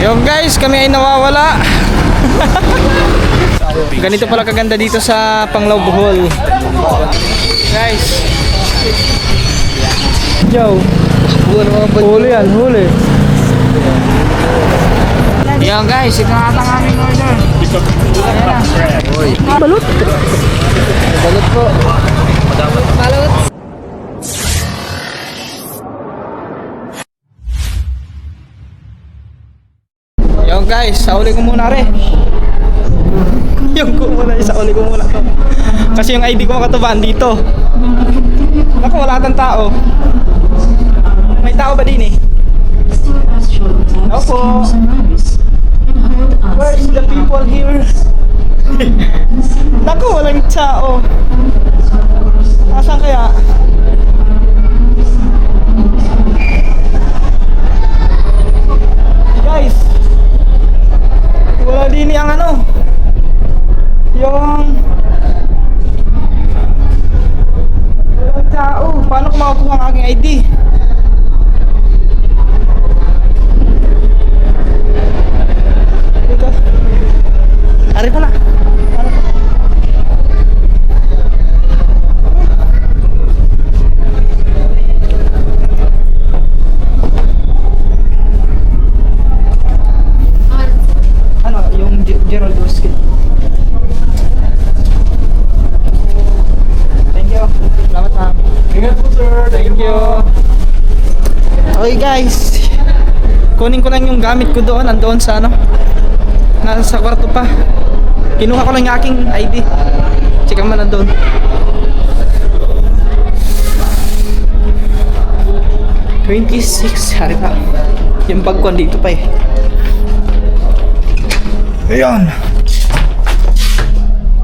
Yung guys, kami ay nawawala. Ganito pala kaganda dito sa Panglao, Bohol. Guys. Yo. Huli yan, huli. Yan guys, ito na ata ang aming order. Balot. Balot po. Balot. Yo guys, sauli ko muna rin. Yung ko muna, isauli ko muna to. Kasi yung ID ko makatubaan dito. Naku, wala kang tao. May tao ba din eh? Opo. Where is the people here? Naku, walang tao. Nasaan kaya? Guys, wala din yung ano, yung walang tao. Paano ko makakuha ang aking ID? Dito. Ari pala. Ano, yung Gerald Ruskin. Thank you. Salamat ha. Ingat po sir. Thank you. Okay guys. Kunin ko lang yung gamit ko doon. Andoon sa ano. Nasa kwarto pa. Kinuha ko lang yung aking ID. Check mo nandun. $26. Hari pa. Yung bag ko dito pa eh. Ayan.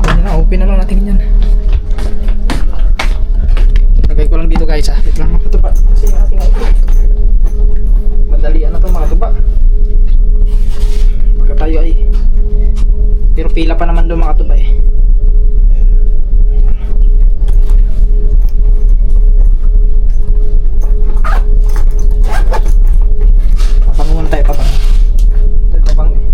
Ayan na, open na lang natin yan. Lagay ko lang dito guys ha. Wait lang makatupa. Kasi yung ating ID. Madalian na ito mga tuba. Pagka tayo ay pero pila pa naman doon mga tuba eh. Papanguhan tayo papanguhan. Ito papanguhan eh.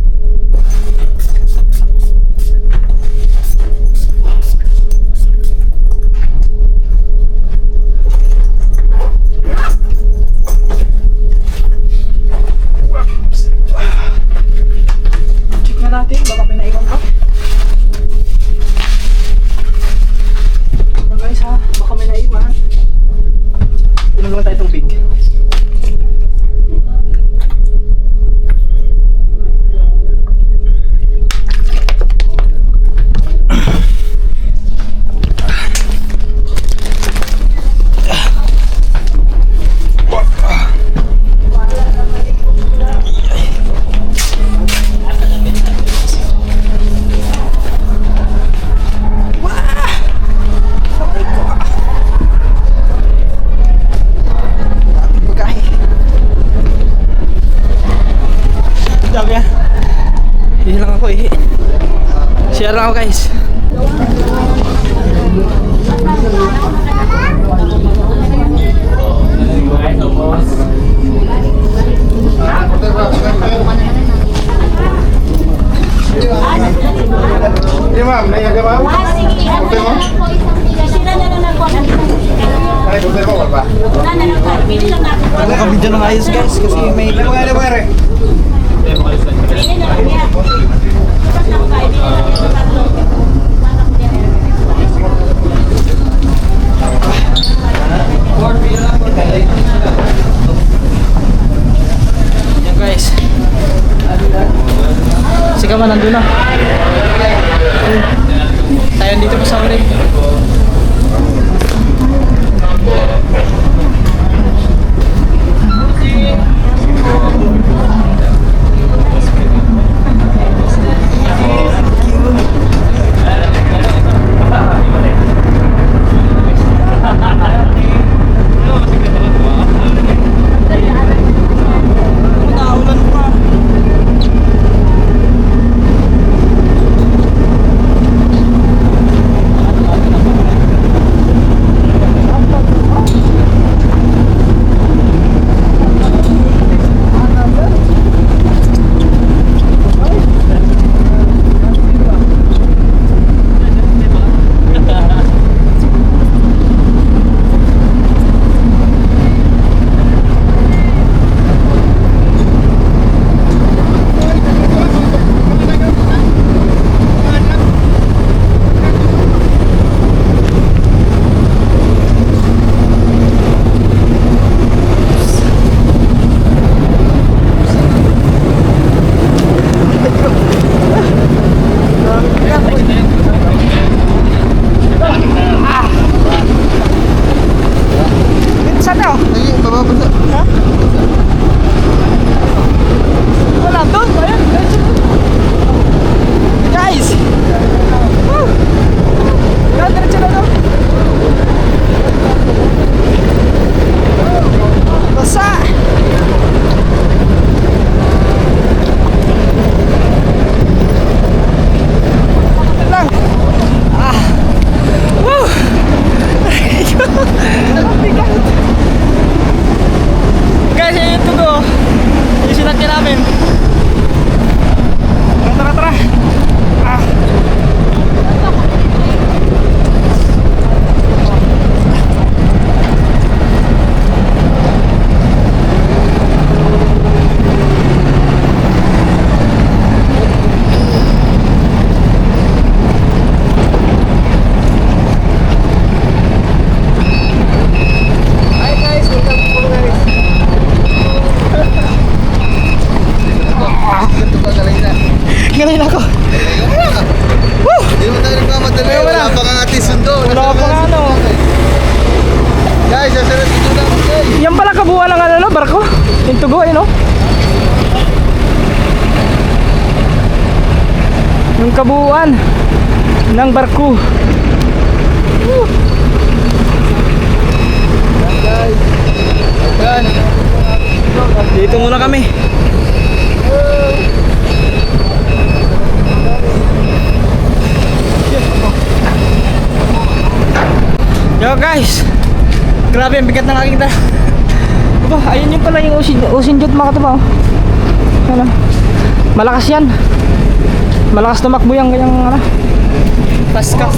Natin, baka pinaiwan pa. Ano guys ha, baka may naiwan. Inom naman tayo tubig. Share lang ako guys. Iya ma'am, naiyaga ma'am? Sige, ano na lang po isang bigas. Sila na lang po ang Ay, hotel mo, wala pa? wala na lang tayo. Bili lang natin. Ano ka video ng ayos guys kasi may Bili na lang yan. Tapos lang tayo. Bili lang ito tatlo. yan guys. Sige man nandun na. Tayo dito pa sa uli. Galing ako. Woo! Hindi mo tayo nagmamadali. Ayaw mo Wala na. pa kang ating sundo. Wala ka pa nga ano. Guys, sasalat dito na ako guys. Yan pala kabuuan ng ano, barko. Yung tugo, no? Yung kabuuan ng barko. Woo! Yan. Dito muna kami. Yo guys, grabe ang bigat ng aking dala. Aba, ayun yung pala yung Ocean Jet mga katabaw. Ano? Malakas yan. Malakas tumakbo yung ganyang ano. Paskat.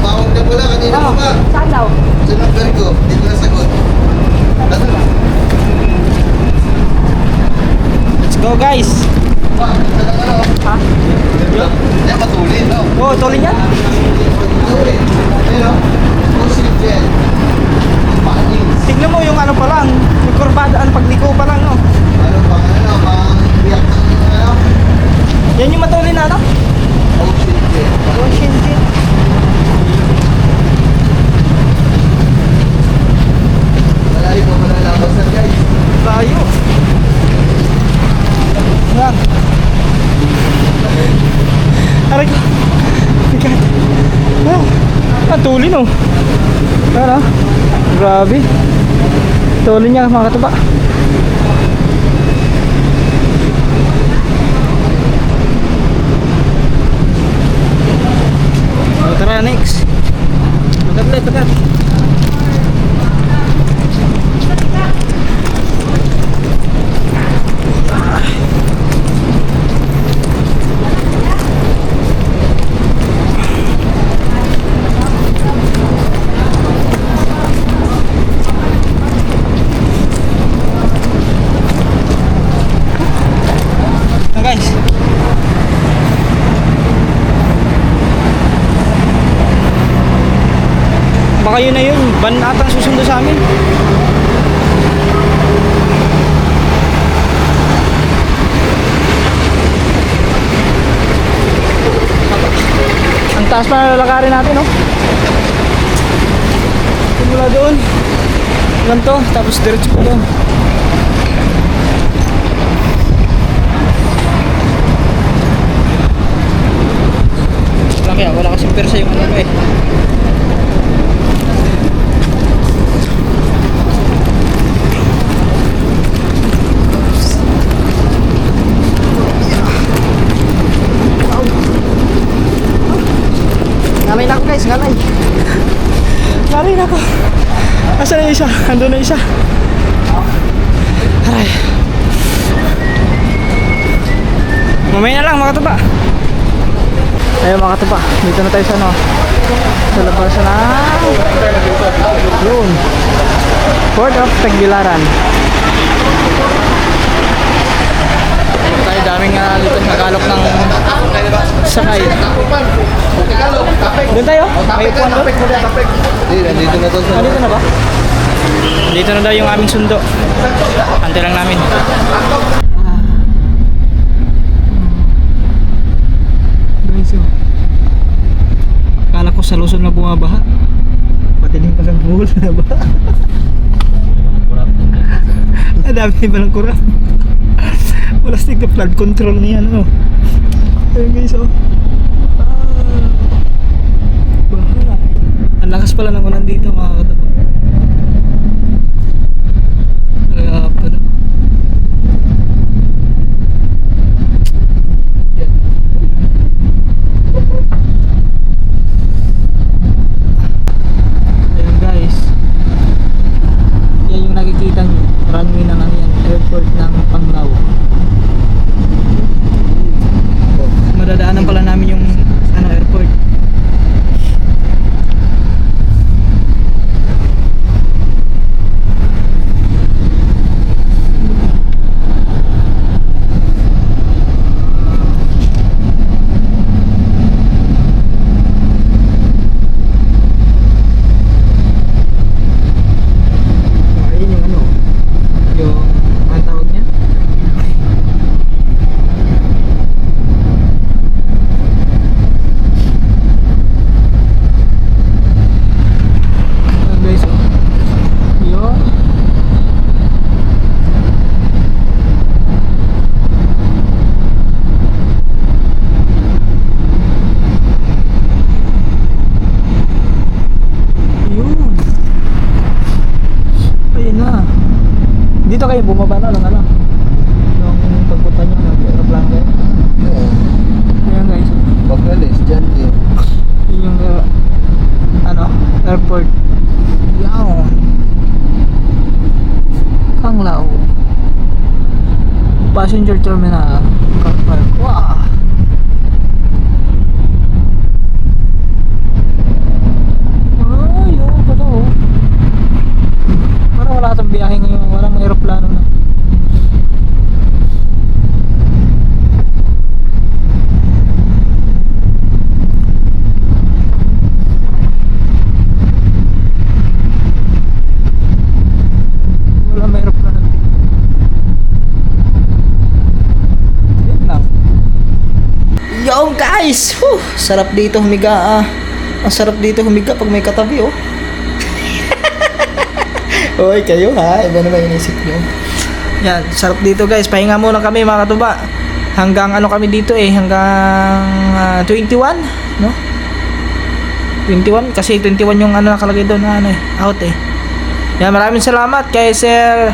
Tawag ka pala kanina Oh, pa. saan daw? Sa number ko, hindi ko nasagot. Let's go guys. Ha? Hindi, matulin, no? Oh, tuloy yan. Matulin. Ayun, no? Ocean Jet. Panis. Tignan mo yung ano pa lang, yung kurbadaan pagliko pa lang, no? Ano pang ano, pang biyak ng ano? Yan yung matulin na, no? Ocean Jet. Ocean Jet. Malayo pa pala labasan guys. Layo. Yan. Aray ko. Bigat. Ah, ang tulin, oh. Ano? Grabe. Tulin niya mga kataba. Tara, next. Pagat. Na guys. Baka yun na yun, ban atang susundo sa amin. Ang taas pa na lalakarin natin, no? Simula doon. Lang to, tapos diretso ko doon. Kaya wala kasing persa yung ano eh. Ngalay na ako guys, ngalay. Ngalay na ako. Asa na yung isa? Andun na isa. Aray. Mamaya na lang mga katuba. Ayun mga katuba, dito na tayo sa ano, sa labas na yun, Port of Tagbilaran. Tayo daming dito nagalok ng sakay. Doon tayo? May upuan doon? Hindi, nandito na to sa... Nandito na ba? Dito na daw yung aming sundo. Antay lang namin. Guys, oh. Akala ko sa Luzon na bumabaha. Pati din palang buhol na ba? Ang dami din palang kurang. Wala stick na flood control niya, no? Ayun guys, oh. Baha. Ang lakas pala ng ulan dito, mga katapa. Kaya pala. Yan. Ayun guys. Yan yung nakikita nyo. Runway na lang yan. Airport ng Panglao. Madadaanan pala namin yung ano, airport. Dito kayo bumaba na ng ano? Yung pagpunta nyo ng aeroplano kayo. Oo. Ayan guys. Pag alis, dyan din. Yun yung ano, airport. Yan. Panglao. Passenger terminal. Car park. Wow. Ay, yun pala oh. Parang wala itong biyahe ngayon. Walang aeroplano na. Wala may aeroplano. Yun lang. Yo guys! Whew, sarap dito humiga ah. Ang sarap dito humiga pag may katabi oh. Hoy kayo ha, iba naman inisip nyo. Yan, sarap dito guys. Pahinga muna kami mga katuba. Hanggang ano kami dito eh, hanggang 21, no? 21 kasi 21 yung ano nakalagay doon na ano eh, out eh. Yan, maraming salamat kay Sir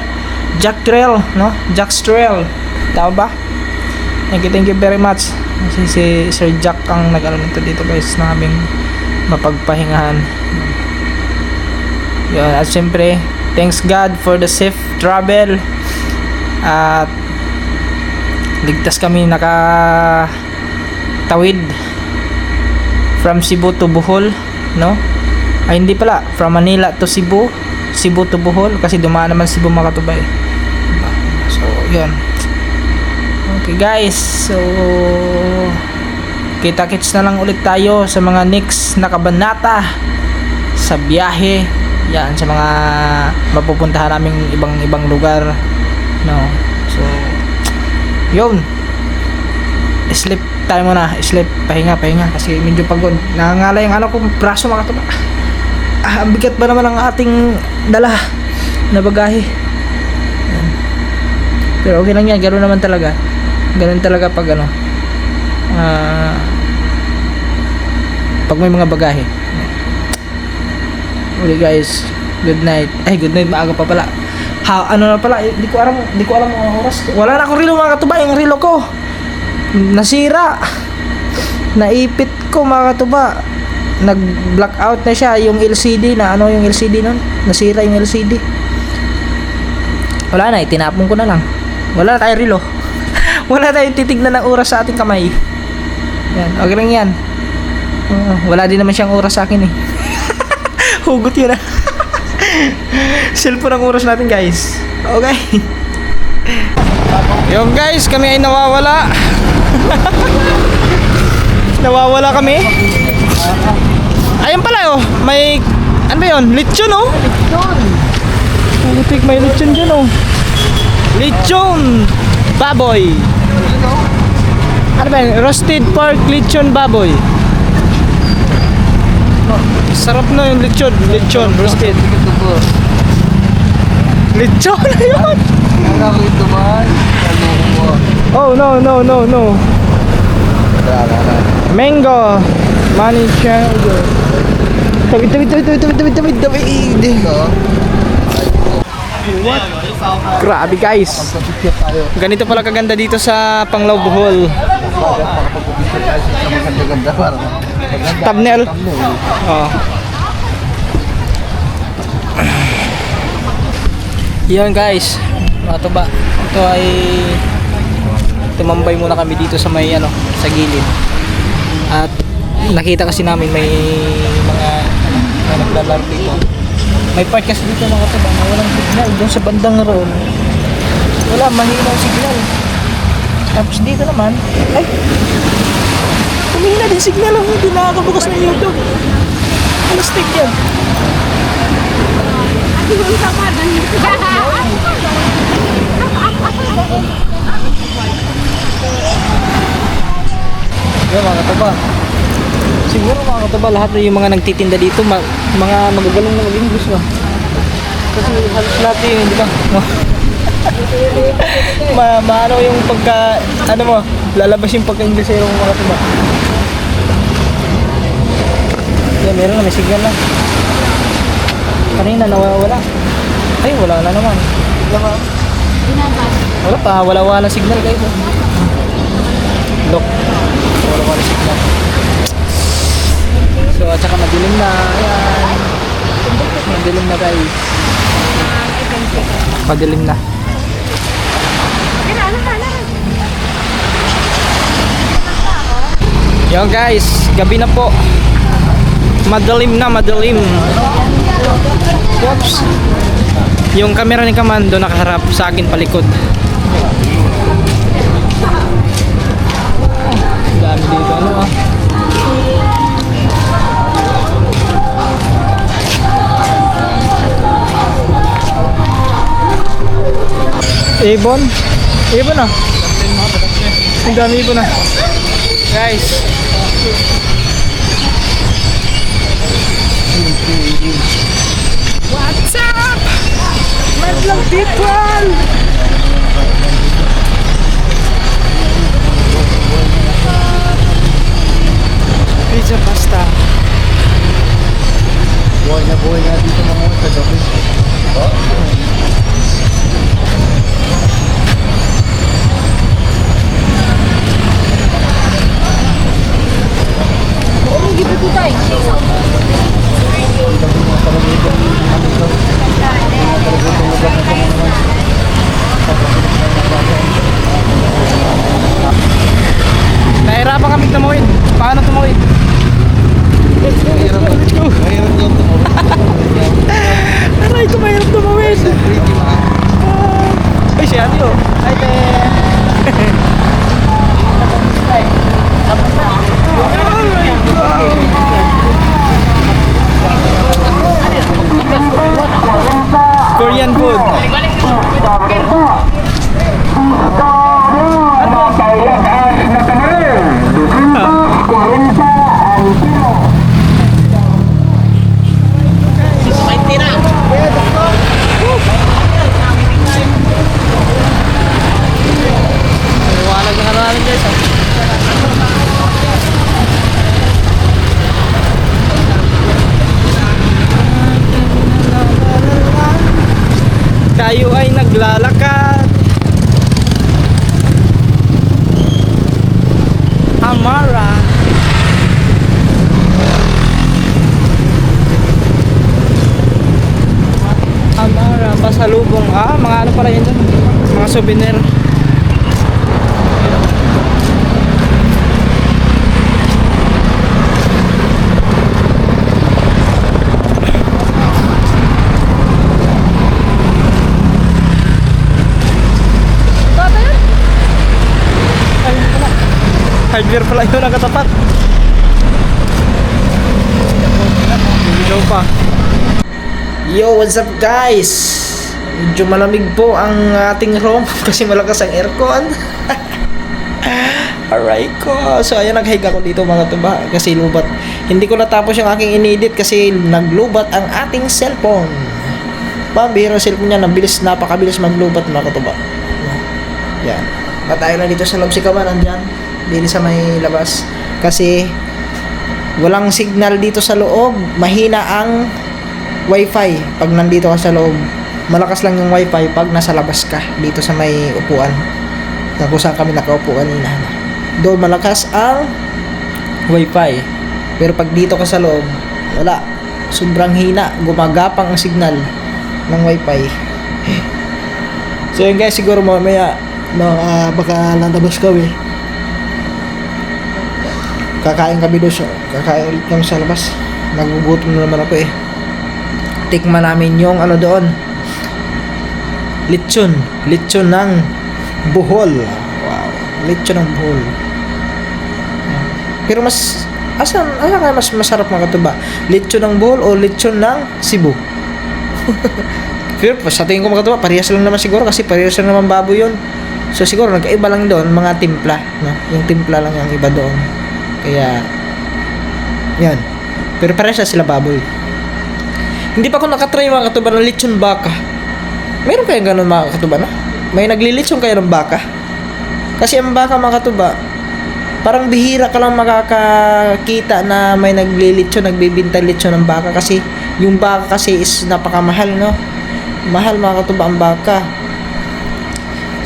Jack Trail, no? Jack Trail. Tama ba? Thank you very much. Kasi si Sir Jack ang nag-ano nito dito guys na aming mapagpahingahan. Yan, at syempre thanks God for the safe travel at ligtas kami nakatawid from Cebu to Bohol, no? Ay hindi pala, from Manila to Cebu, Cebu to Bohol kasi dumaan naman Cebu mga katubay. So yun. Okay guys, so kita-kits na lang ulit tayo sa mga next na kabanata sa biyahe. Yan, sa mga mapupuntahan naming ibang lugar, no? So yun, sleep tayo muna, sleep, pahinga kasi medyo pagod, nangangala yung ano ko, braso mga tuba. Ang bigat ba naman ang ating dala na bagahe. Yan. Pero okay lang yan, ganun talaga pag ano pag may mga bagahe. Okay guys, good night. Ay, good night, maaga pa pala. Ano na pala, di ko alam ang oras. Wala na akong relo mga katuba, yung relo ko nasira. Naipit ko mga katuba. Nag-blackout na siya yung LCD na ano yung LCD nun. Nasira yung LCD. Wala na, itinapon ko na lang. Wala na tayong relo. Wala tayong titignan ng oras sa ating kamay. Yan, okay lang yan. Wala din naman siyang oras sa akin eh. Hugot yun ah. Cellphone ang oras natin guys. Okay. Yung guys, kami ay nawawala. Nawawala kami. Ayun pala oh, may ano ba yun? Lechon oh. Lechon. May lechon dyan oh. Lechon baboy. Ano ba yun? Roasted pork lechon baboy. Sarap na yung lechon roasted. Lechon na yun. Nakakita man. Oh no. Mango. Money changer. Tawid. What? Grabe guys. Ganito pala kaganda dito sa Panglao Bohol. Thumbnail. Oh. Yan guys, mga tuba. Ito ay tumambay muna kami dito sa may ano, sa gilid. At nakita kasi namin may mga naglalaro dito. May part kasi dito mga tuba na walang signal doon sa bandang roon. Wala, mahina ang signal. Tapos dito naman, ay humihina din signal, hindi nakakabukas ng YouTube. Plastic yan. Yan mga katuba. Siguro mga katuba, lahat na yung mga nagtitinda dito, mga magagaling na mag-English ba? Kasi halos lahat yun, di ba? No? Maano yung pagka, ano mo, lalabas yung pagka-English yung mga katuba. Yan, meron na, may signal na. Kanina nawawala. Ay, wala na naman. Diba? Wala pa, wala signal guys. Look. Wala signal. So at saka madilim na. Ayan. Madilim na guys. Madilim na. Yo guys, gabi na po. Madilim na, madilim. Oops. Yung camera ni Kamando nakaharap sa akin palikod. Dami dito ano ah. Ibon ah. Ang dami ibon ah. Guys. What's up? Madlang people! Pizza pasta. Buhay na dito mga sa gabi. Nahirapan kami tumawid. Paano tumawid? Let's go. Mahirap lang tumawid. Aray ko, mahirap tumawid. Ay, si Ate oh. Hi, te. Korean food. Liwanag ng ano namin guys. Tayo ay naglalakad. Amara. Amara, pasalubong. Mga ano pala yun dun? Mga souvenir. Hardware pala yun nakatapat. Video pa. Yo, what's up guys? Medyo malamig po ang ating room kasi malakas ang aircon. Aray ko. So ayan, naghiga ko dito mga tuba kasi lubat. Hindi ko natapos yung aking inedit kasi naglubat ang ating cellphone. Pambihira cellphone niya, napakabilis maglubat mga tuba. Yan. Patayo na dito sa loob si Kaman, andyan. Dili sa may labas kasi walang signal dito sa loob, mahina ang wifi pag nandito ka sa loob, malakas lang yung wifi pag nasa labas ka dito sa may upuan na kung saan kami nakaupo kanina. Doon malakas ang wifi, pero pag dito ka sa loob wala, sobrang hina, gumagapang ang signal ng wifi. So yun guys, siguro mamaya baka lalabas kami. Kakain kami doon, kakain ulit kami sa labas. Nagugutom na naman ako eh. Tikman namin yung ano doon, lechon ng Bohol. Wow, lechon ng Bohol. Pero mas ano kaya mas masarap mga katuba, lechon ng Bohol o lechon ng Cebu? Pero sa tingin ko mga katuba, parehas lang naman siguro kasi parehas lang naman baboy yun. So siguro nagkaiba lang doon mga timpla, no? Yung timpla lang yung iba doon. Kaya yan. Pero parehas sila baboy. Hindi pa ako nakatry mga katuba ng lechon baka. Meron kaya ganun mga katuba na? May naglilitsyon kaya ng baka? Kasi ang baka mga katuba, parang bihira ka lang makakakita na may naglilitsyon, nagbibinta lechon ng baka kasi yung baka kasi is napakamahal, no? Mahal mga katuba ang baka.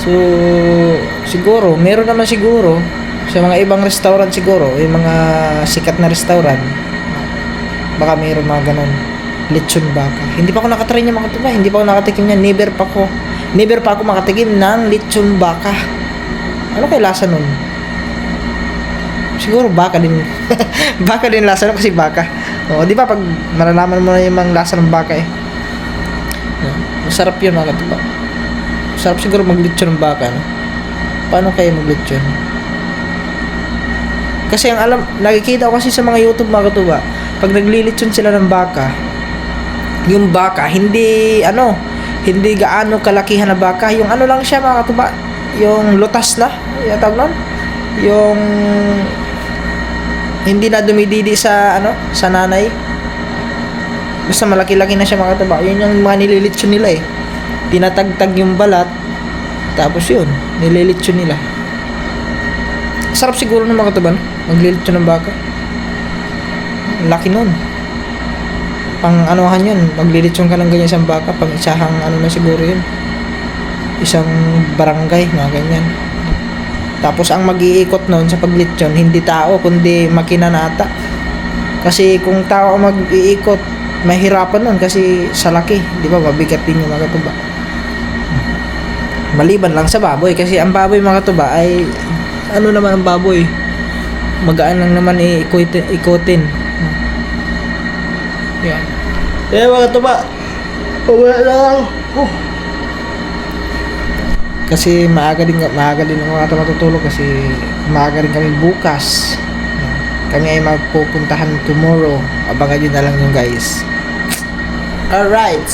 So, siguro, meron naman siguro sa mga ibang restaurant siguro, yung mga sikat na restaurant, baka meron mga ganun. Lechon baka. Hindi pa ako nakatry niya mga tuba. Hindi pa ako nakatikim niya. Never pa ako makatikim ng lechon baka. Ano kaya lasa nun? Siguro baka din. Baka din lasa nun kasi baka. O, di ba pag malalaman mo na yung mga lasa ng baka eh. Masarap yun mga katuba. Masarap siguro maglechon ng baka, no? Paano kaya maglechon? Kasi ang alam, nakikita ko kasi sa mga YouTube mga katuba, pag naglilechon sila ng baka, yung baka, hindi gaano kalakihan na baka, yung ano lang siya mga katuba, yung lutas na, yatag nun, yung hindi na dumididi sa sa nanay. Basta malaki-laki na siya mga katuba. Yun yung mga nililitsyon nila eh. Tinatagtag yung balat. Tapos yun, nililitsyon nila. Sarap siguro ng mga katuba, no? Maglilitsyon ng baka. Laki nun. Pang anuhan yun. Maglilitsyon ka ng ganyan isang baka. Pang isahang na siguro yun. Isang barangay, mga ganyan. Tapos ang mag-iikot nun sa paglitsyon, hindi tao, kundi makina na ata. Kasi kung tao ang mag-iikot, mahirapan nun kasi sa laki, di ba, mabigat din yung mga tuba. Maliban lang sa baboy kasi ang baboy mga tuba ay ano naman ang baboy, magaan lang naman ikotin. Yan. Mga tuba, wala lang. Kasi maaga din ako ata matutulog kasi maaga rin kami bukas. Kami ay magpupuntahan tomorrow. Abangan nyo na lang yung guys. Alright.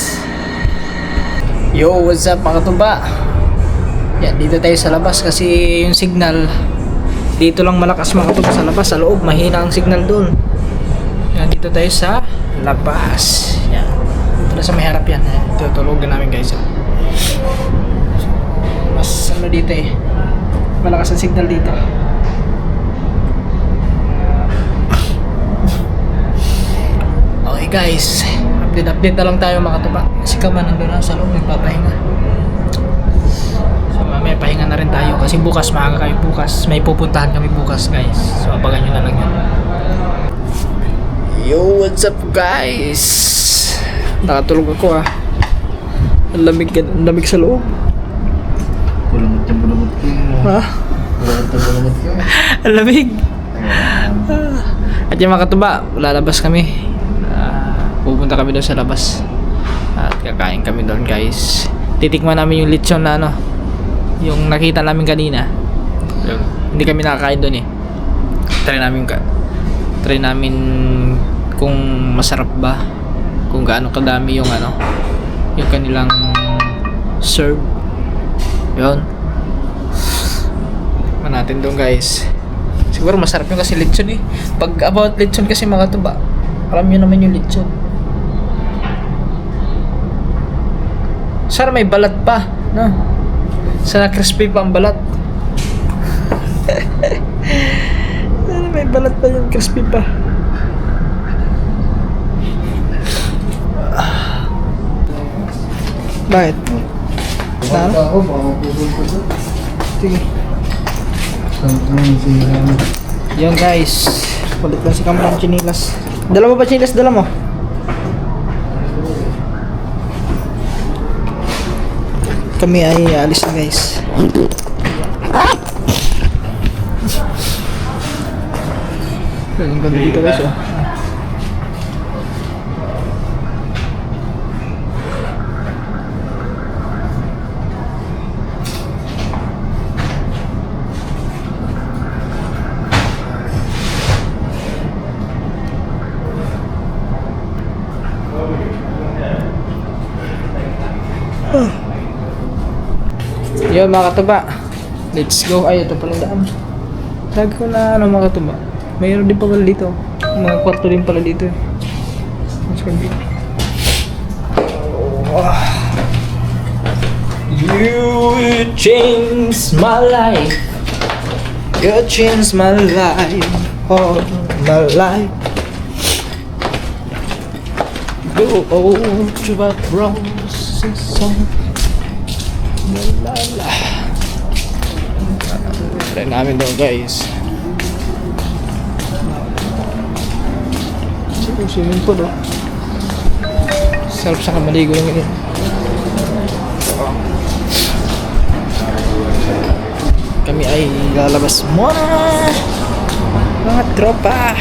Yo, what's up mga tuba? Yan, dito tayo sa labas kasi yung signal dito lang malakas mga tuba sa labas. Sa loob, mahina ang signal doon. Yan, dito tayo sa labas. Yan. Dito na sa may harap yan. Tutulugan namin guys. Mas dito eh. Malakas ang signal dito. Okay guys, update na lang tayo mga tuba. Si Kaman nandun na sa loob, nagpapahinga. So mamaya pahinga na rin tayo kasi bukas maaga kayo bukas. May pupuntahan kami bukas guys. So abangan nyo na lang yun. Yo, what's up guys? Nakatulog ako ah. Ang lamig sa loob. Bulamot ko. Ha? Bulamot ko. Ang lamig. At yung mga katuba, lalabas kami. Pupunta kami doon sa labas. At kakain kami doon guys. Titikman namin yung lechon na yung nakita namin kanina. Hindi kami nakakain doon eh. Try namin kung masarap ba. Kung gaano kadami yung yung kanilang serve. Yun. Tikman natin doon guys. Siguro masarap yung kasi lechon eh. Pag about lechon kasi mga tuba, alam nyo naman yung lechon. Sana may balat pa, no? Sana crispy pa ang balat. Sana may balat pa yung crispy pa. Bakit? Sana? Ako, baka mapupul ko doon. Sige. Saan Yan guys. Kulit lang si Kamran ng chinilas. Dala mo ba chinilas? Dala mo? Kami ay alis na guys. Ang ganda dito guys oh. Yun mga katuba, let's go. Ay, ito pala daan. Sabi ko na mga katuba, mayroon din pa pala dito. Mga kwarto din pala dito. Let's go. You changed my life. You changed my life. Oh, my life. Go to my roses song. La la la. Try namin doon guys. Yung swimming pool oh. Sarap sa kamaligo yung ganyan. Kami ay lalabas muna mga tropa.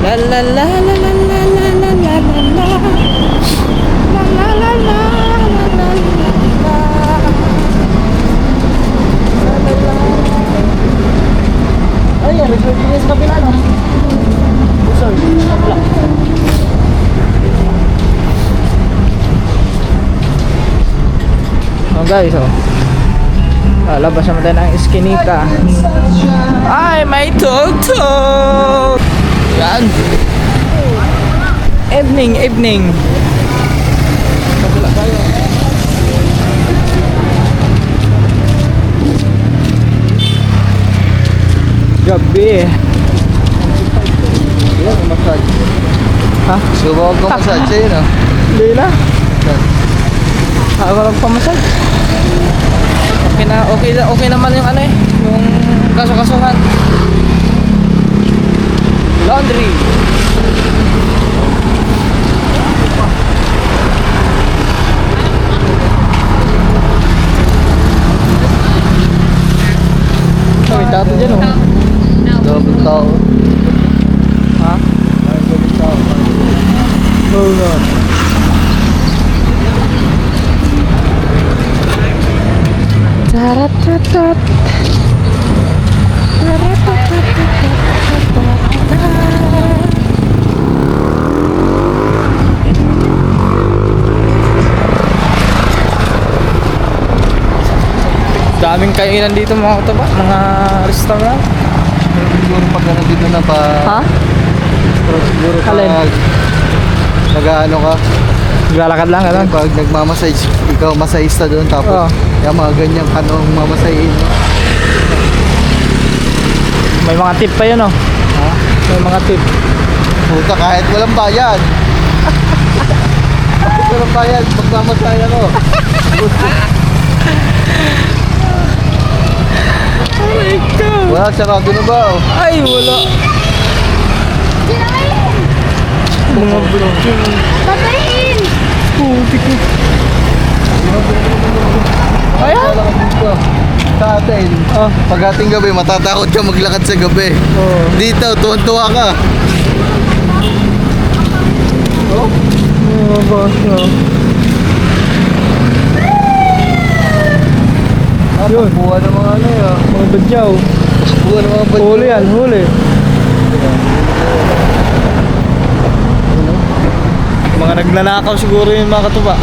La la la la la la la la la la la la la la la ay, resort din sa kabila, no? Resort, kabila. Oh guys, oh. Labas naman tayo ng Eskinita. Ay, may tuk-tuk! Yan. Evening. Kabila tayo. Gabi. Ilan ang massage? Ha? Subukan ko massage sa'yo, no? Hindi na. Ako lang pamasal. Okay naman yung ano eh. Yung kaso-kasuhan. Laundry. Oh, may dato dyan oh. Double tao. Ha? Double tao. Oh no. Taratatat. Daming kainan dito mga katoba, mga restaurant. Siguro pag nandito na pa... Ha? Siguro pag... Alin? Nag-ano ka? Naglalakad lang, ano? Pag nagmamassage, ikaw masahista doon. Tapos Oo. yung mga ganyang kanong mamasahin. May mga tip pa yun, oh. Ha? May mga tip. Puta, kahit walang bayad. Kahit walang bayad, magmamasahin ako. Aray ka! Wala, sarado na ba? Oh? Ay, wala. Mga Babayin! puti ko. Ayan! Lalakad dito. Sa atin, Ah. pag ating gabi, matatakot ka maglakad sa gabi. Oh. Dito, tuwan-tuwa ka. Oh? Mga basa. Yun. Buwan ng mga ano yun. Mga badyaw. Buwan ng mga badyo. Huli yan, huli. Mga nagnanakaw siguro yung mga katuba.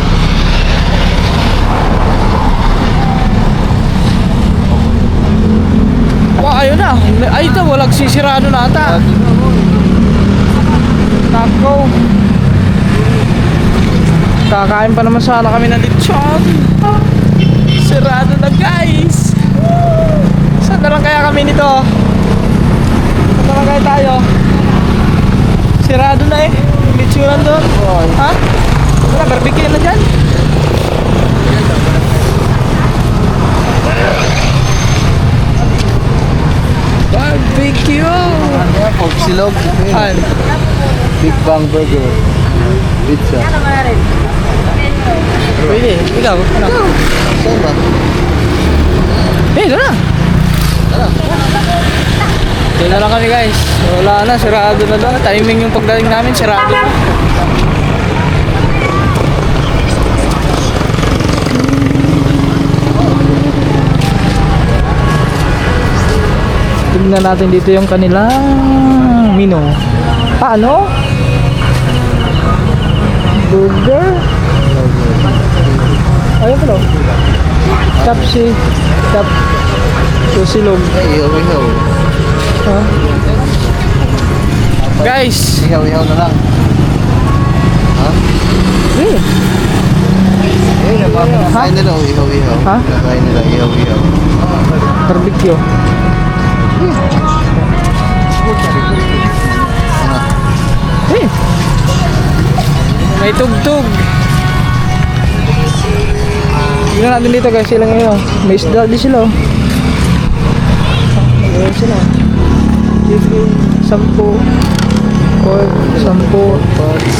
Wow, ayun na. Ay, ito, walang sisirado na ata. Nakaw. Kakain pa naman sana kami ng lechon. Sirado na guys. Saan na lang kaya kami nito? Saan na lang kaya tayo? Sirado na eh. Lechonan doon. Ha? Wala, barbecue na dyan. Barbecue! Ano yan? Pork silog. An? Big Bang Burger. Pizza. Pwede. Ikaw? Ano? Saan ba? Eh, doon na. Doon na lang kami guys. Wala na, sirado na doon. Timing yung pagdating namin, sirado na. Tingnan natin dito yung kanilang menu. Ano? Burger? Ayun pala. Chapsi. Susilog. Ay, ihaw-ihaw. Ha? Guys! Ihaw-ihaw na lang. Ha? Eh, Eh, nakain nila. Ihaw-ihaw. Ha? Nakain nila. Ihaw-ihaw. Barbecue. Eh. May tugtog. Tingnan natin dito guys, sila ngayon. May isda din sila. Oh. Ayan sila. Chicken, 10. Pork, 10.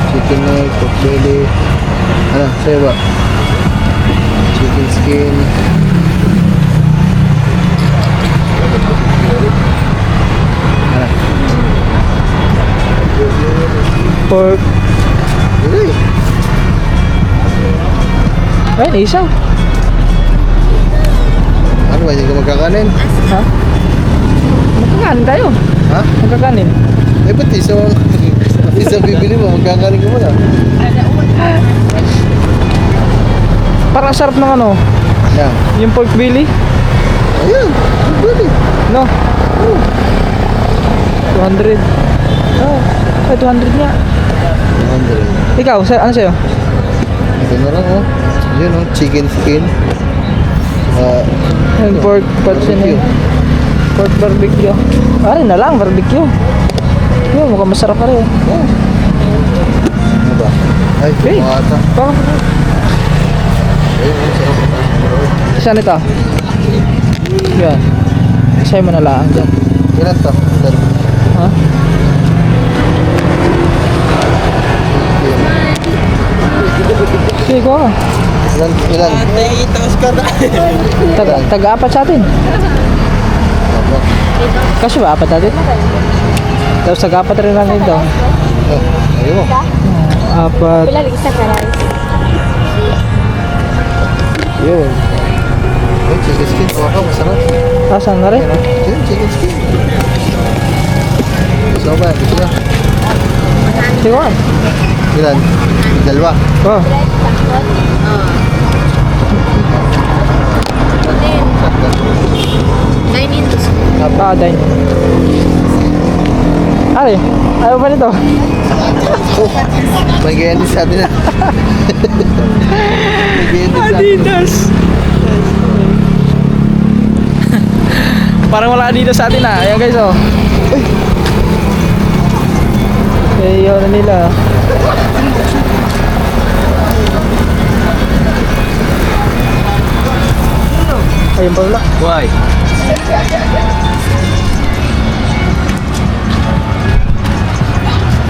Chicken neck, pork belly. Ano, sa'yo ba? Chicken skin. Ano? Pork. Really? Ayun, isaw. Ano ba, hindi ka magkakanin? Ha? Magkakanin tayo. Ha? Magkakanin. Eh, ba't isa bibili mo, magkakanin ka muna. Parang sarap ng ano, Yan. yung pork belly. Ayun, bibili. No? 200. Oh, ay 200 nga. 100. Ikaw, ano sa'yo? Ito na lang, oh. Yun, oh, chicken skin. Yung pork patch na yun. Pork barbecue. Ay, na lang, barbecue. Yun, mukhang masarap ka rin. Oh. Ano ba? Ay, Hey. tumata. Baka, Ayun, ang sarap. saan ito? Yan. Sa'yo mo na lang dyan. Ilan to? Sir? Ha? Sige ko. Ilan? Taga-apat sa atin. Kasi ba apat natin? Tapos taga-apat rin lang dito. Ayun mo. Apat. Pila lagi sa rice. Yun. Ay, chicken skin. Baka masarap. Asan na rin? Yun, chicken skin. Gusto mo ba? Gusto na? Sige ko. Ilan? Dalawa. Oh. Dine. Ari, ayaw pa nito. Oh, may ganyan din sa atin na. May ganyan din sa atin. Adidas. Parang wala Adidas sa atin Ayan guys oh. Eh, yun na nila. Ayun pa wala. Why?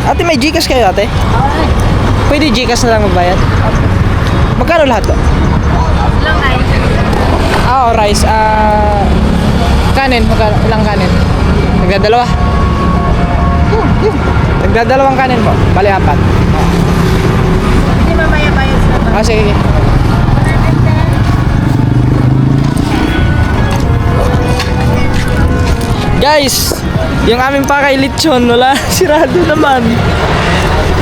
Ate, may Gcash kayo ate? Pwede Gcash na lang magbayad? Magkano lahat to? Ilang rice? Rice. Kanin. Magkano? Ilang kanin? Nagdadalawa? Nagdadalawang kanin po. Bali 4. Hindi mamaya bayad sa ba? Sige. Guys, yung aming pakay lechon, wala, sirado naman.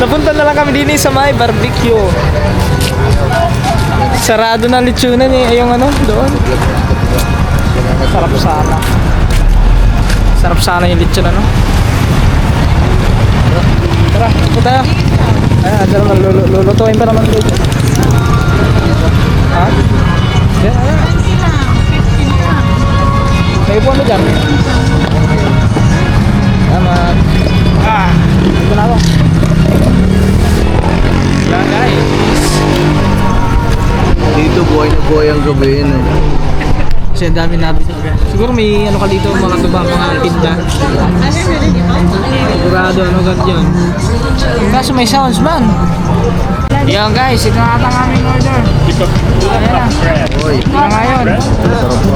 Napunta na lang kami din sa may barbecue. Sarado na lechonan yung ano, doon. Sarap sana. Sarap sana yung lechon ano. Tara, punta tayo. Ayan, ando naman, lulutuin pa naman dito. Ha? Yan, ayan. May upuan mo dyan. Salamat. Dito na ako. Yan guys. Dito buhay na buhay ang gabi yun eh. Kasi ang dami natin. Siguro may ano ka dito mga tuba, mga tinda. Sigurado ano ganyan. Kaso may sounds man. Yan guys, ito na ata ang aming order. Ayan na. Hoy, Ito na ngayon. sarap po.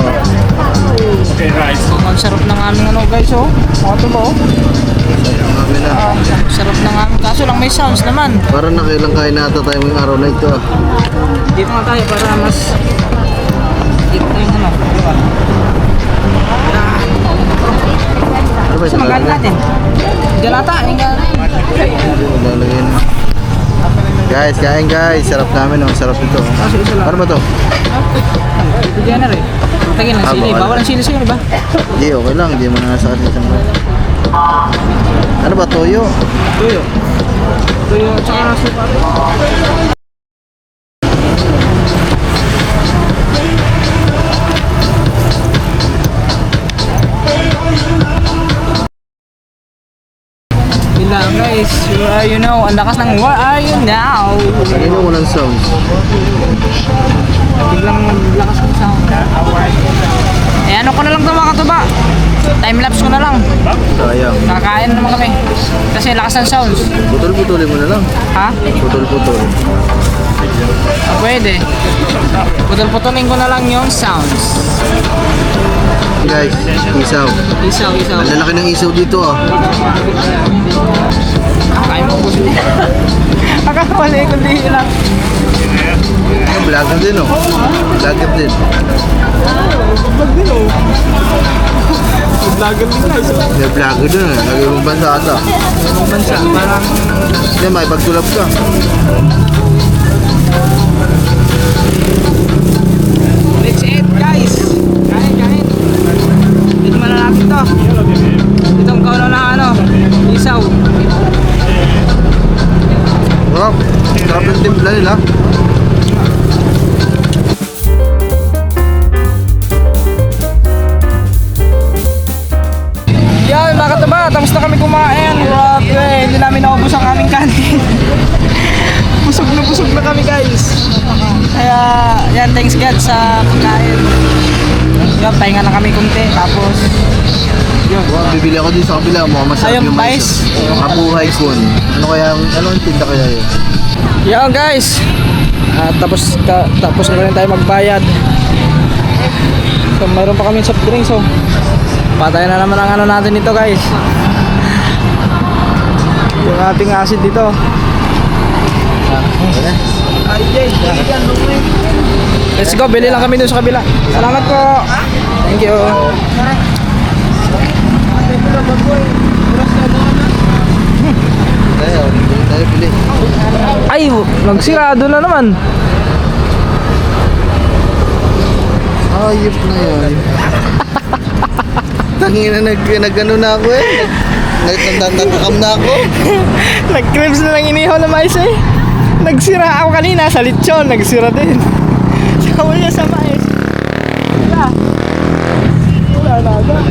Ang sarap ng aming ano guys oh. Mga tuba oh. Kami na. Sarap ng aming. Kaso lang may sounds naman. Parang nakailang kain nata tayo ngayong araw na ito. Dito nga tayo para mas dito tayo ano. Diba? Ano ba Sa magalit natin. Diyan ata. Yung Lalagay na. Guys, kain guys. Sarap namin oh. Sarap ito. Kaso isa lang. Ano ba to? Diyan na rin. Tagin ng sili. bawal. Bawal ang sili sa'yo, di ba? Hindi, okay lang. Hindi mo na nasa kasi isang Ano ba, toyo? Tuyo. Tuyo at saka suka. Yun lang guys. You know, ang lakas ng Where Are You Now? Sabi mo walang sounds. Biglang lakas ng sound. Eh ano ko na lang ito mga katuba? Time-lapse ko na lang. Sayang. Kakain na naman kami. Kasi lakas ng sounds. Putol-putulin mo na lang. Ha? Putol-putol. Ah, pwede. Putol-putulin ko na lang yung sounds. Guys, isaw. Isaw. Ang lalaki ng isaw dito ah. Kaya mo po siya. Akala ko hindi lang. Vlogger din oh. Vlogger din. Vlog din oh. Vlogger din guys. May vlogger din eh. Lagi mong bansa ata. Ibang bansa, parang Hindi, may pagtulap ka. let's eat guys. Kain. Dito na natin to. Itong kaulo na ano, isaw. Wow, sarap ng timpla nila. Yan mga kataba, tapos na kami kumain. Grabe, hindi namin naubos ang aming kanin. busog na kami guys. Kaya yan, thanks God sa pagkain. Yan, pahinga na kami kunti. Tapos yun. Wow, bibili ako din sa kabila. Mukhang masarap Ayun, yung mais. Yung kabuhay kun. Ano kaya, anong tinda kaya yun? Yan guys. Tapos na rin tayo magbayad. So mayroon pa kami soft drinks so. Patay na naman ang ano natin dito guys. Yung ating acid dito. Let's go, bili lang kami dun sa kabila. Salamat po. Thank you. Tayo pili. Ay, nagsirado na naman. Ayop na yun. Tangina nag-ano na ako eh. Nagtatakam na ako. Nag-cribs na lang inihaw na mais eh. Nagsira ako kanina sa lechon, nagsira din. Sabi niya sa mais. Wala na agad.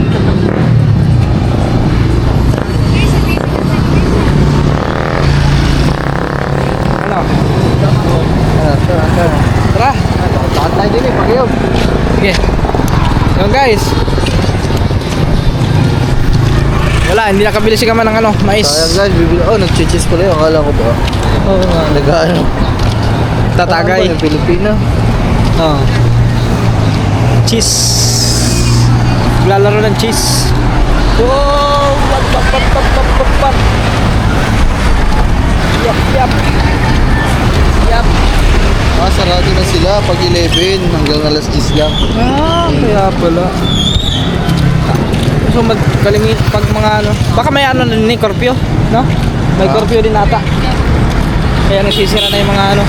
Ano? Tara. Takot tayo din eh, pag-iom. Sige. Yun guys. Wala, hindi nakabili si Kaman ng ano, mais. Sayang guys, bibili. Oh, nag-cheese pala yun. Akala ko ba? Oo nga. Nag-ano? Tatagay. Ano ba yung Pilipino? Oh. Cheese. Lalaro ng cheese. Wow! Pat. Yap. Ah, sarado na sila pag 11 hanggang alas 10 lang. Kaya pala. So magkalimit pag mga ano, baka may ano na ni curfew, no? May curfew din ata. Kaya nagsisira na yung mga ano.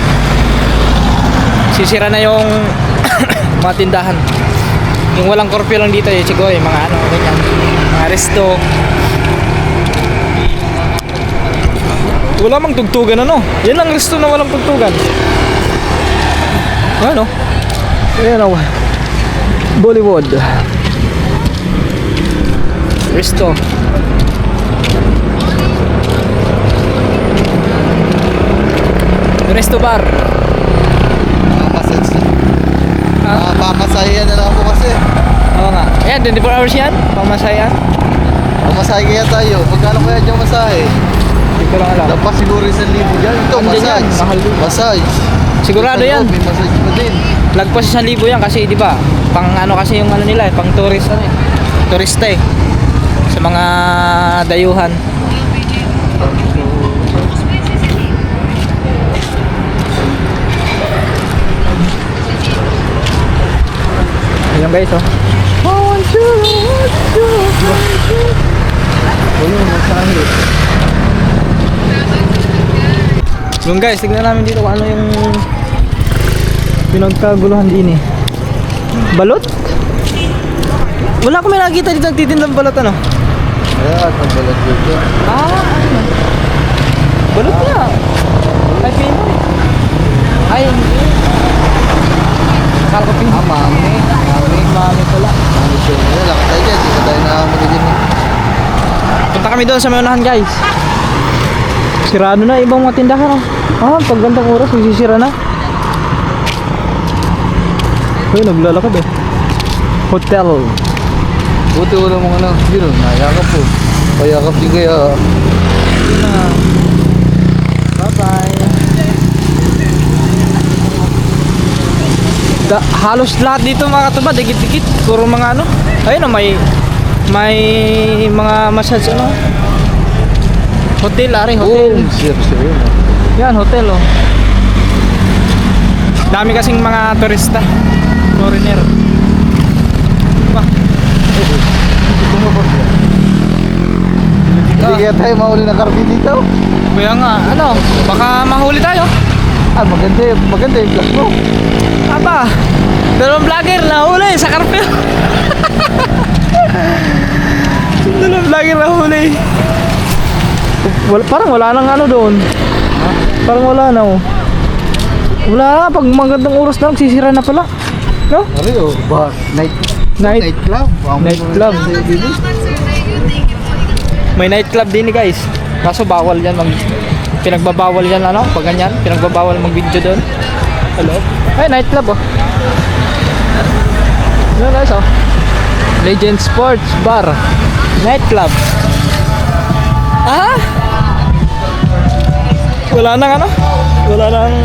Sisira na yung mga tindahan. Yung walang curfew lang dito, yung siguro yung mga ano, ganyan. Mga resto. Wala mang tugtugan ano. Yan ang resto na walang tugtugan. Ano? Ayan o. Bollywood. Resto. Resto bar. Massage. Pamasahiyan na lang ako kasi. Oo nga. Ayan, 24 hours yan. Pamasayan. Pamasahe kaya tayo. Magkano kaya dyan masahe? Hindi ko lang alam. Dapat siguro 1,000 dyan. Ito, Andyan yan, massage. mahal din. Massage. Sigurado Sa yan. loob, may massage pa din. Lagpas 1,000 yan kasi di ba? Pang ano kasi yung ano nila, pang tourist ano eh. Turista eh. Sa mga dayuhan. Ayan guys oh. Wala, masahe. Yung guys, tignan namin dito kung ano yung pinagkaguluhan din eh. Balot? Wala akong may nakikita dito nagtitindang balot ano. Ayan, ang balat dito. Ano? Balot niya. Ay, Pinoy. Ay, hindi. Akala ko Pinoy. Mami. Mami pala. Mami siya. Ayan, lakad tayo dyan. Di ba tayo nakakamali din eh. Punta kami doon sa may unahan guys. Sirado na ibang mga tindahan. Ah, pag gandang oras, magsisira na. Uy, naglalakad eh. Hotel. Buti wala mga ano. Yun, nayakap po. Payakap din kaya. Yun na. Bye-bye. Halos lahat dito mga katubad, dikit-dikit. Puro mga ano. Ayun o, may mga massage ano. Hotel, ari, hotel. Oh, sir yun. Yan, hotel oh. Dami kasing mga turista. Foreigner. Wah. Hindi kaya tayo mahuli ng karpi dito. Kaya nga, ano, baka mahuli tayo. Ah, maganda yung vlog mo. Aba, dalawang vlogger nahuli sa karpil. Dalawang vlogger nahuli. Parang wala nang ano doon. Parang wala na oh. Wala na, pag magandang oras na, magsisira na pala. No? Ano yun? Ba, night club. Night club. May night club din guys. Kaso bawal yan pinagbabawal yan ano, pag ganyan, pinagbabawal mag-video doon. Hello. Ay, night club oh. Ano guys oh. Legend Sports Bar. Night club. Ah? Wala nang ano? Wala nang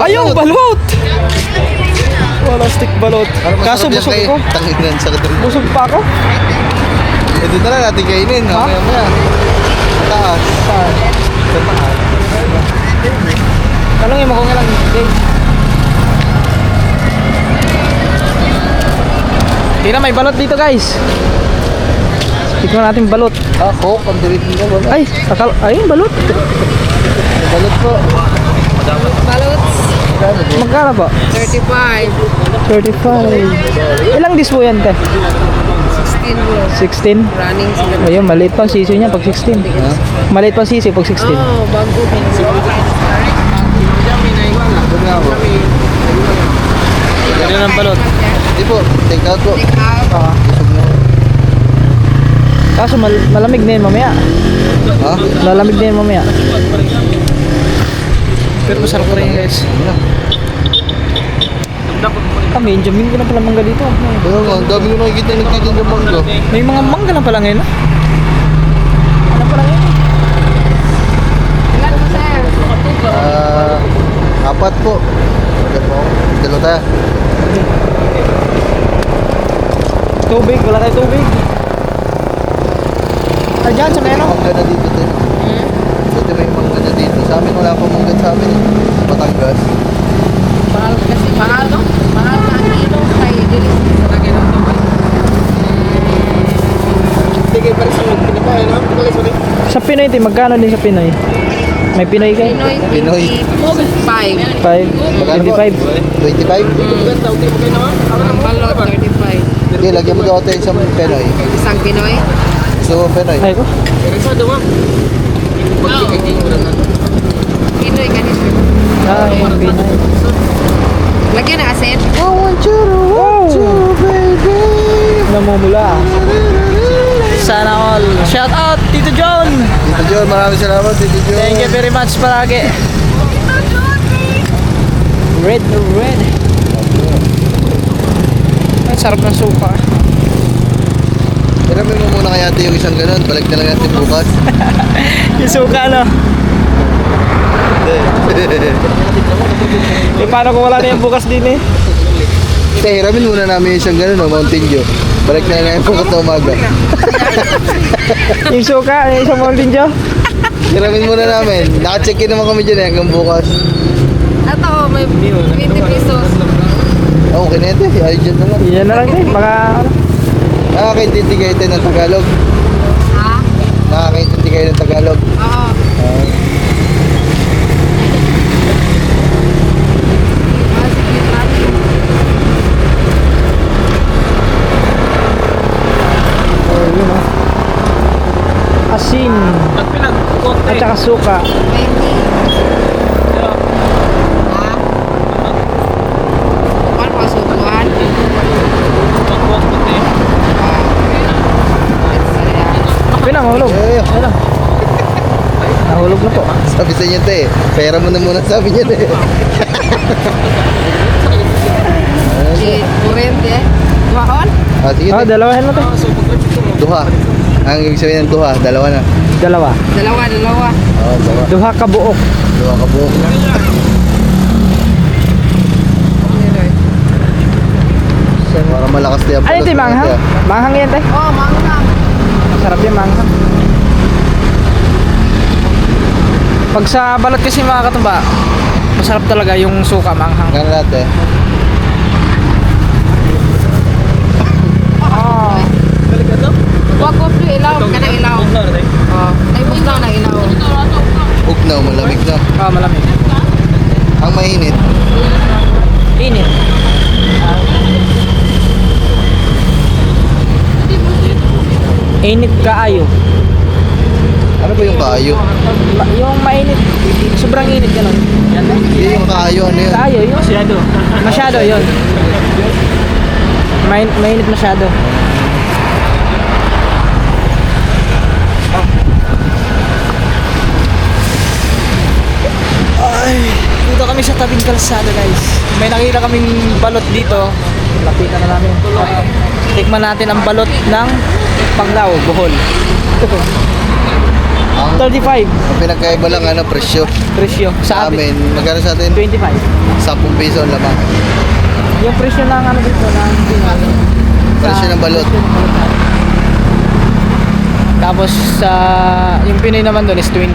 ayong balot. Wala stick balot. Kaso busog ko. Tanginan sa kadri. Busog pa ako. Ito na lang natin kainin. Ha? Maya. Sa taas. Saan? Sa taas. Tanongin mo kung ilang day. Tira, may balot dito guys. Tikman natin balot. Ah, Coke. Ang dirit nila ba? Ay, ayun balot. Balot po. Balots, Magkano po? 35. 35. Ilang dispo yan te? 16 bro. 16? Running sila. Ayun, maliit pa ang sisi niya pag 16. Maliit pa ang sisi pag 16. Oh, bago Ito nga po. Ganyan ang balot. Hindi po. Take out po. Ah. Busog na. Kaso malamig na yun mamaya. Ha? Lalamig na yun mamaya. Pero masarap pa rin guys. Medyo ko na pala mangga dito. Kaya nga, ang dami ko nakikita nagtitinda mangga. May mga mangga na pala ngayon. Ah. Ano pala ngayon? Ilan mo sir? Apat po. Dalo tayo. Tubig, wala tayo tubig. Diyan sa meron. Mangga na dito din. Ito may mangga na dito. Sa amin wala pang mangga sa amin. Sa Batangas. Mahal kasi. Mahal no? Mahal na ang kilo kay Dilis. Tigay pa rin sa mga pinapaya na. Sa Pinoy, magkano din sa Pinoy? May Pinoy kayo? Pinoy. 5. 5? 25? 25? Ang balot 35. Sige, lagyan mo daw ito isang Penoy. Isang Pinoy. Gusto mo Penoy? Ay ko? Pinoy ganito. Ah, yung Pinoy. Lagyan na asin. I want you to want you, baby. Namumula. Sana all. Shout out, Tito John! Tito John, maraming salamat Tito John. Thank you very much palagi. Red. Ang sarap ng suka. Hiramin mo muna kaya ate yung isang ganun. Balik na lang natin bukas. Yung suka, no? Eh, paano kung wala na yung bukas din eh? Kaya hiramin muna namin yung isang ganun, no? Mountain Dew. Balik na lang natin bukas na umaga. Yung suka, yung isang Mountain Dew. Hiramin muna namin. Naka-check-in naman kami dyan hanggang bukas. Ito, may 20 pesos. Okay na ito. Ayun dyan na lang. Yan na lang din. Baka ano. Nakakaintindi kayo tayo ng Tagalog. Ha? Nakakaintindi kayo ng Tagalog. Oo. Oh, yun oh. Asin. At saka suka. 20. Ha? Paano masukuhan? Pinang mahulog. Eh, Ayun lang. Nahulog na po. Sabi sa inyo, te. Pera mo na muna, sabi niya, te. Si Kurente eh. Kumakon? Ah, sige, te. Dalawahin mo, te. Duha. Ang ibig sabihin ng duha, dalawa na. Dalawa. Dalawa. Oo, dalawa. Duha ka buok. Duha ka buhok. Para malakas din ang Ano ito, manghang? Manghang yan, te. Oh, mangang. Masarap yung manghang. Pag sa balat kasi mga katumba, masarap talaga yung suka manghang. Gano'n natin. Oh. Wag ko po ilaw. Kanang ilaw. Oh, naibos lang ng ilaw. Ugnaw, malamig na. Ah, malamig. Ang mainit. Init. Init kaayo. Ano ba yung kaayo? Yung mainit, sobrang init ganun. Hindi yung kaayo, ano yun? Kaayo yun. Masyado. Masyado yun. Mainit masyado. Ay, dito kami sa tabing kalsada, guys. May nakita kaming balot dito. Lapitan na namin. Tikman natin ang balot ng Panglao, Bohol. Ang 35 pinagkaiba lang, ano, presyo. presyo Sa sa amin. amin, magkano sa atin? 25. 10 piso ang lamang. Yung presyo ng ano dito ng Pinoy. Presyo ng balot. Tapos sa yung Pinoy naman doon is 20.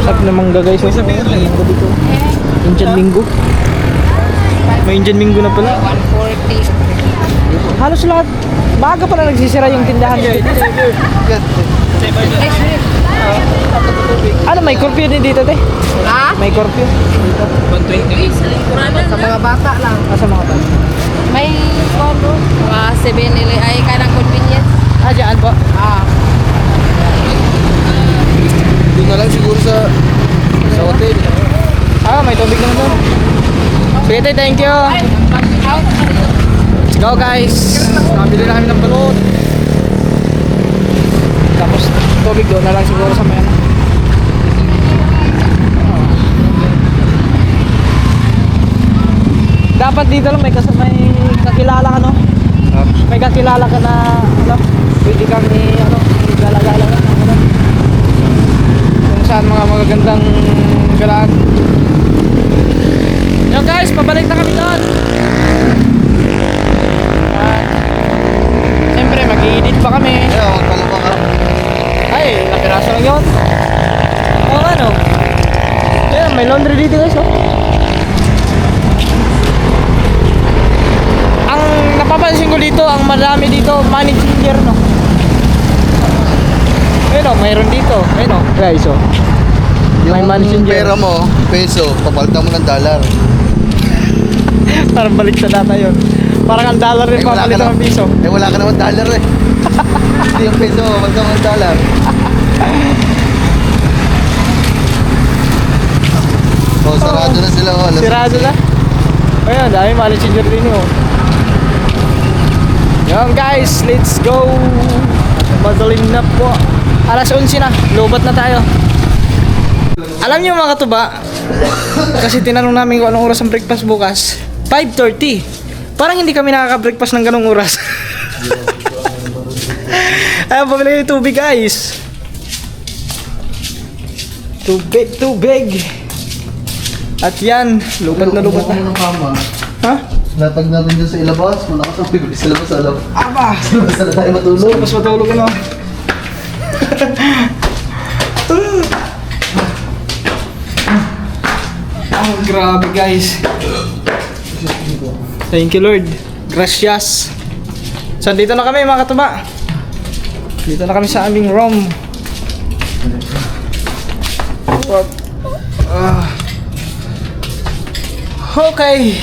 Sarap na mangga guys. Oh. Indian Minggo. May Indian Minggo na pala. 140. Halos lahat. Baga pala nagsisira yung tindahan dito. Ano, may curfew din dito, te? Ha? May curfew dito. Sa mga bata lang. Sa mga bata. May kono. Mga 7-Eleven ay kanang convenience. Ah, dyan po. Ah. Doon na lang siguro sa hotel. Ah, may tubig naman doon. Sige, te, thank you. Let's go, guys. Nakabili na kami ng balot. Tapos, tubig doon na lang siguro sa may ano. Dapat dito lang may kakilala ka, no? May kakilala ka na, ano, pwede kang gala-gala ka, ano. Kung saan mga magagandang galaan. Yo guys, pabalik na kami doon. Siyempre, mag-i-edit pa kami. Ayun, magpalapa ka. Ay, napiraso lang yun. Oo nga, no? Ayun, may laundry dito guys, oh. Ang napapansin ko dito, ang marami dito, money changer, no? Ayun, oh, mayroon dito. Ayun, oh, guys, oh. May money Yung changer. pera mo, peso, papalitan mo ng dollar. Parang balik sa data yun. Parang ang dollar rin wala ka papalitan ng na- piso. wala ka naman dollar eh. Hindi yung peso, papalitan mo ng dollar. Oh, sarado na sila. Oh, Sirado na. Ayun, dami money changer din yun. Yan guys, let's go. Madaling na po. Alas 11 na, lobat na tayo. Alam niyo mga katuba, kasi tinanong namin kung anong oras ang breakfast bukas. 5:30. Parang hindi kami nakaka-breakfast ng ganong oras. Ayun, pabili yung tubig guys. Tubig. At yan, lubat na. Ha? Latag natin dyan sa ilabas, malakas ang bigay sa labas alam. Aba! Sa labas na tayo matulog. Mas matulog ano? Oh, grabe guys. Thank you Lord. Gracias. So dito na kami mga katuba. Dito na kami sa aming room. Okay.